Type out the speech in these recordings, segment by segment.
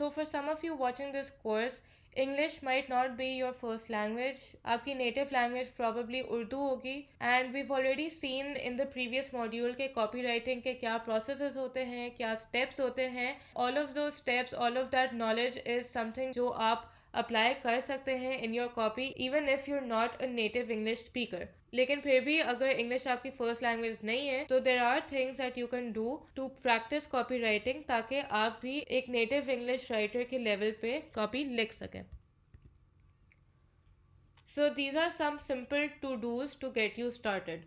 So for some of you watching this course, English might not be your first language. आपकी native language probably Urdu होगी, and we've already seen in the previous module के copywriting के क्या processes होते हैं, क्या steps होते हैं. All of those steps, all of that knowledge is something जो आप अप्लाई कर सकते हैं इन your copy even if you're not a native English speaker. लेकिन फिर भी अगर इंग्लिश आपकी फर्स्ट लैंग्वेज नहीं है तो there are things that you can do to practice copy writing ताकि आप भी एक नेटिव इंग्लिश राइटर के लेवल पे कॉपी लिख सकें. So these are some simple to dos to get you started.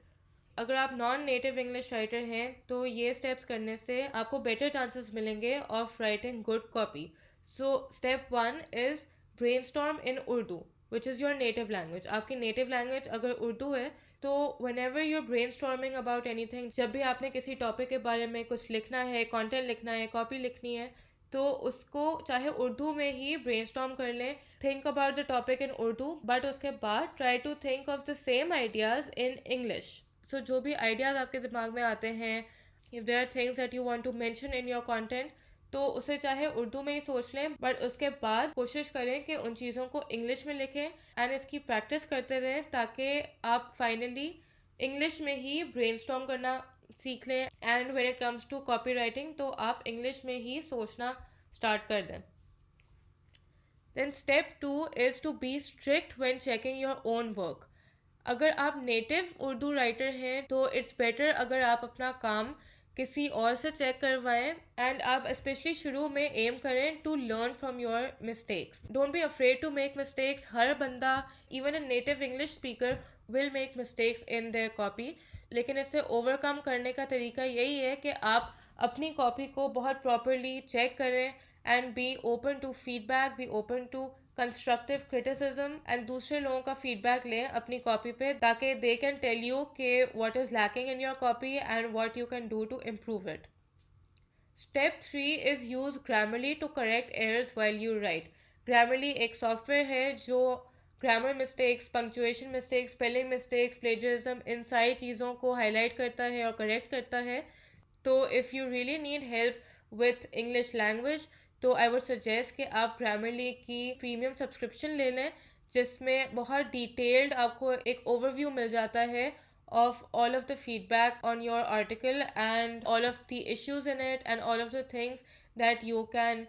अगर आप नॉन नेटिव इंग्लिश राइटर हैं तो ये स्टेप्स करने से आपको बेटर चांसेस मिलेंगे of writing good copy. So step 1 is brainstorm in Urdu which is your native language. आपकी नेटिव लैंग्वेज अगर उर्दू है तो whenever you're brainstorming about anything, जब भी आपने किसी टॉपिक के बारे में कुछ लिखना है, कॉन्टेंट लिखना है, कॉपी लिखनी है, तो उसको चाहे उर्दू में ही ब्रेन स्टॉर्म कर लें. Think about the topic in Urdu but उसके बाद try to think of the same ideas in English. So जो भी आइडियाज़ आपके दिमाग में आते हैं, if there are things that you want to mention in your content, तो उसे चाहे उर्दू में ही सोच लें बट उसके बाद कोशिश करें कि उन चीज़ों को इंग्लिश में लिखें एंड इसकी प्रैक्टिस करते रहें ताकि आप फाइनली इंग्लिश में ही ब्रेनस्टॉर्म करना सीख लें. And when it comes to copy writing तो आप इंग्लिश में ही सोचना स्टार्ट कर दें. Then step 2 is to be strict when checking your own work. अगर आप नेटिव उर्दू राइटर हैं तो इट्स बेटर अगर आप अपना काम किसी और से चेक करवाएं एंड आप स्पेशली शुरू में एम करें to learn from your mistakes. Don't be afraid to make mistakes. हर बंदा, even a native English speaker, will make mistakes in their copy. लेकिन इससे ओवरकम करने का तरीका यही है कि आप अपनी कॉपी को बहुत प्रॉपरली चेक करें and be open to feedback, be open to constructive criticism and दूसरे लोगों का फीडबैक लें अपनी कॉपी पे ताकि दे कैन टेल यू कि what is lacking in your copy and what you can do to improve it. Step 3 is use Grammarly to correct errors while you write. Grammarly एक software है जो grammar mistakes, punctuation mistakes, spelling mistakes, plagiarism, इन सारी चीज़ों को highlight करता है और correct करता है. तो if you really need help with English language तो आई वुड सजेस्ट कि आप ग्रामरली की प्रीमियम सब्सक्रिप्शन ले लें जिसमें बहुत डिटेल्ड आपको एक ओवरव्यू मिल जाता है of all of the feedback on your article and all of the issues in it and all of the things that you can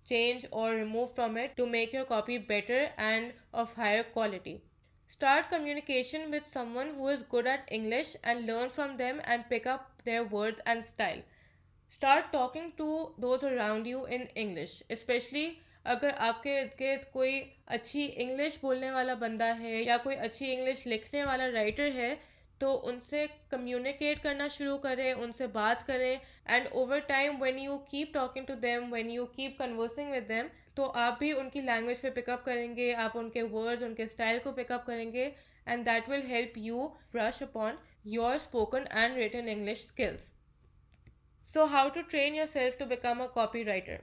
change or remove from it to make your copy better and of higher quality. Start communication with someone who is good at English and learn from them and pick up their words and style. Start talking to those around you in English, especially अगर आपके इर्द गिर्द कोई अच्छी English बोलने वाला बंदा है या कोई अच्छी इंग्लिश लिखने वाला राइटर है तो उनसे कम्युनिकेट करना शुरू करें, उनसे बात करें and over time when you keep talking to them, when you keep conversing with them, तो आप भी उनकी लैंग्वेज पे पिकअप करेंगे, आप उनके वर्ड्स, उनके स्टाइल को पिकअप करेंगे and that will help you brush upon your spoken and written English skills. So how to train yourself to become a copywriter?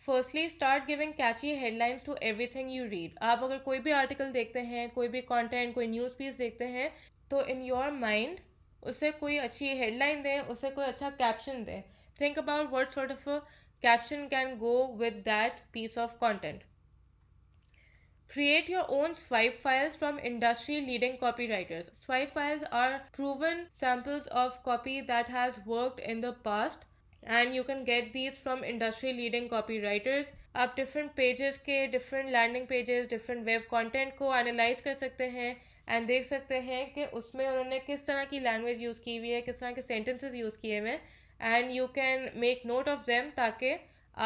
Firstly, start giving catchy headlines to everything you read. आप अगर कोई भी article देखते हैं, कोई भी content, कोई news piece देखते हैं तो इन योर माइंड उसे कोई अच्छी हेडलाइन दें, उसे कोई अच्छा कैप्शन दें. Think about what sort of a caption can go with that piece of content. Create your own swipe files from industry leading copywriters. Swipe files are proven samples of copy that has worked in the past and you can get these from industry leading copywriters. आप different pages के different landing pages, different web content को analyze कर सकते हैं and देख सकते हैं कि उसमें उन्होंने किस तरह की language use की हुई है, किस तरह के sentences use किए हुए हैं and you can make note of them ताकि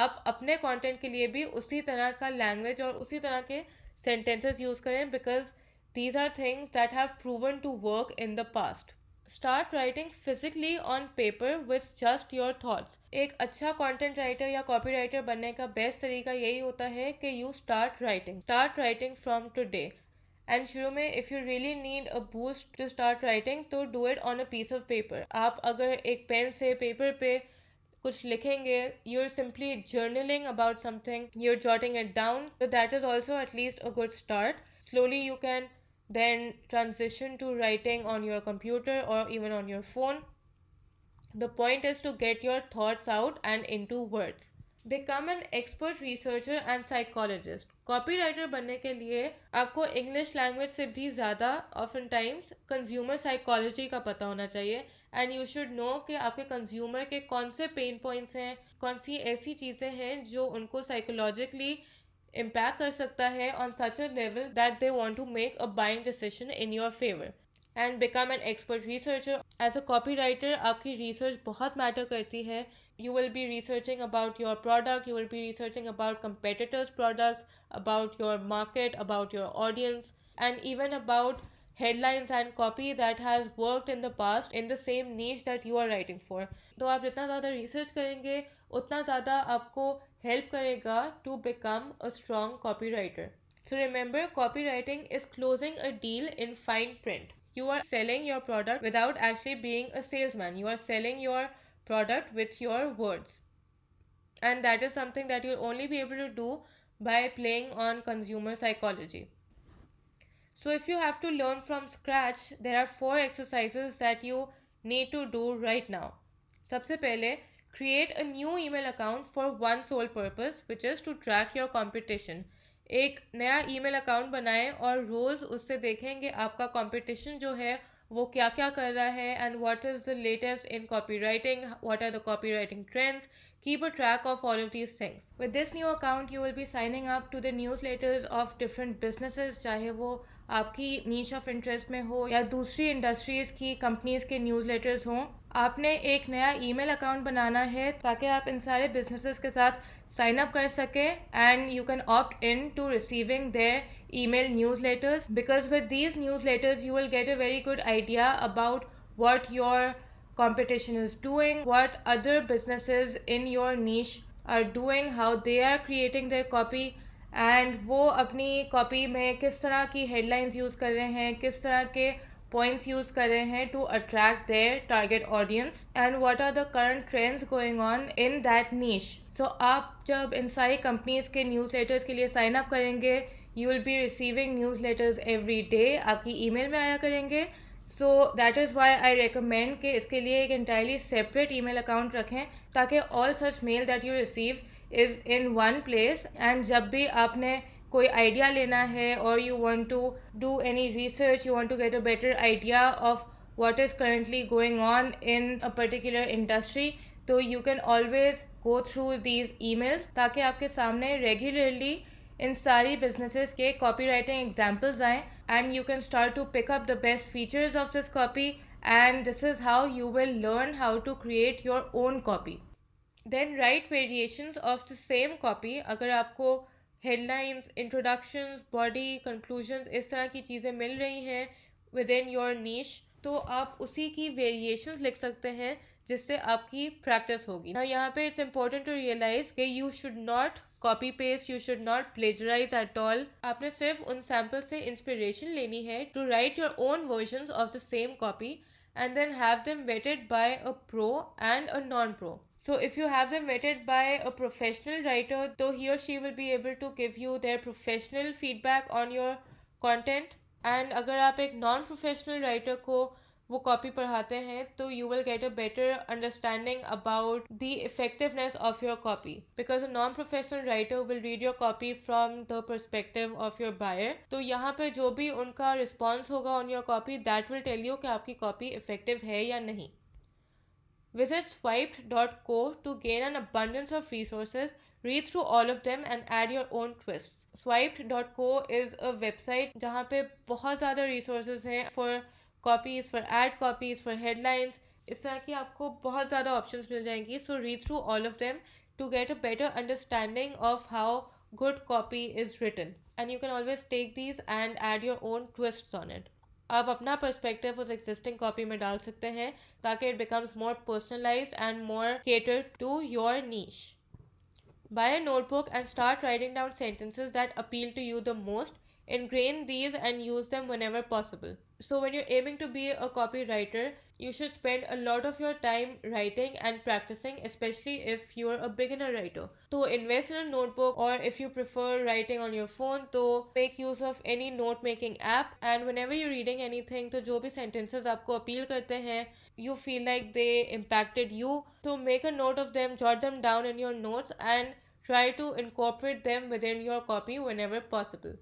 आप अपने content के लिए भी उसी तरह का language और उसी तरह के sentences use करें because these are things that have proven to work in the past. Start writing physically on paper with just your thoughts. एक अच्छा content writer या copywriter बनने का best तरीका यही होता है कि you start writing from today. And शुरू में if you really need a boost to start writing तो do it on a piece of paper. आप अगर एक पेन से पेपर पे कुछ लिखेंगे, you're simply journaling about something, you're jotting it down, so that is also at least a good start. Slowly you can then transition to writing on your computer or even on your phone. The point is to get your thoughts out and into words. Become an expert researcher and psychologist. Copywriter बनने के लिए आपको English language से भी ज़्यादा often times consumer psychology का पता होना चाहिए एंड यू शुड नो कि आपके कंज्यूमर के कौन से पेन पॉइंट्स हैं, कौन सी ऐसी चीज़ें हैं जो उनको साइकोलॉजिकली इम्पैक्ट कर सकता है on such a level that they want to make a buying decision in your favour and become an expert researcher. As a copy writer आपकी रिसर्च बहुत मैटर करती है। You will be researching about your product, you will be researching about competitors products, about your market, about your audience, and even about headlines and copy that has worked in the past in the same niche that you are writing for. तो आप जितना ज़्यादा research करेंगे उतना ज़्यादा आपको help करेगा to become a strong copywriter. So remember, copywriting is closing a deal in fine print. You are selling your product without actually being a salesman. You are selling your product with your words. And that is something that you'll only be able to do by playing on consumer psychology. So if you have to learn from scratch, there are 4 exercises that you need to do right now. सबसे पहले, create a new email account for one sole purpose, which is to track your competition. एक नया email account बनाएं और रोज़ उससे देखेंगे आपका competition जो है वो क्या क्या कर रहा है and what is the latest in copy writing, what are the copy writing trends. Keep a track of all of these things. With this new account, you will be signing up to the newsletters of different businesses, चाहे वो आपकी नीच of interest में हो या दूसरी industries की companies के न्यूज़लेटर्स हों. आपने एक नया ईमेल अकाउंट बनाना है ताकि आप इन सारे बिजनेसेस के साथ साइन अप कर सकें and you can opt in to receiving their email newsletters, because with these newsletters you will get a very good idea about what your competition is doing, what other businesses in your niche are doing, how they are creating their copy, and वो अपनी copy में किस तरह की headlines use कर रहे हैं, किस तरह के पॉइंट्स यूज़ कर रहे हैं to attract their target audience and what are the current trends going on in that niche. So आप जब इन सारी कंपनीज के न्यूज़लेटर्स के लिए साइन अप करेंगे, you will be receiving newsletters every day, आपकी ईमेल में आया करेंगे. So that is why I recommend कि इसके लिए एक इंटायरली सेपरेट ईमेल अकाउंट रखें ताकि all such mail that you receive is in one place. And जब भी आपने कोई आइडिया लेना है और you want to do any research, you want to get a better idea of what is currently going on in a particular industry, तो you can always go through these emails ताकि आपके सामने regularly इन सारी businesses के copywriting examples आएँ and you can start to pick up the best features of this copy and this is how you will learn how to create your own copy. Then write variations of the same copy. अगर आपको headlines, introductions, body, conclusions इस तरह की चीज़ें मिल रही हैं with in your niche, तो आप उसी की वेरिएशंस लिख सकते हैं जिससे आपकी प्रैक्टिस होगी. ना यहाँ पे इट्स इंपॉर्टेंट टू रियलाइज कि you should not copy paste, you should not plagiarise at all. आपने सिर्फ उन सैम्पल से इंस्पिरेशन लेनी है to write your own versions of the same copy and then have them vetted by a pro and a non-pro. So if you have them vetted by a professional writer, though he or she will be able to give you their professional feedback on your content. And अगर आप एक non-professional writer को वो copy पढ़ाते हैं तो you will get a better understanding about the effectiveness of your copy, because a non-professional writer will read your copy from the perspective of your buyer. तो यहाँ पे जो भी उनका response होगा on your copy, that will tell you कि आपकी copy effective है या नहीं. Visit swiped.co to gain an abundance of resources. Read through all of them and add your own twists. Swiped.co is a website जहाँ पे बहुत ज़्यादा resources हैं for copies, for ad copies, for headlines. इस तरह की आपको बहुत ज़्यादा options मिल जाएंगी. So read through all of them to get a better understanding of how good copy is written. And you can always take these and add your own twists on it. आप अपना perspective उस existing copy में डाल सकते हैं ताकि it becomes more personalised and more catered to your niche. Buy a notebook and start writing down sentences that appeal to you the most. Ingrain these and use them whenever possible. So, when you're aiming to be a copywriter, you should spend a lot of your time writing and practicing, especially if you're a beginner writer. So, invest in a notebook, or if you prefer writing on your phone, तो make use of any note making app. And whenever you're reading anything, तो जो भी sentences आपको appeal करते हैं, you feel like they impacted you, so make a note of them, jot them down in your notes, and try to incorporate them within your copy whenever possible.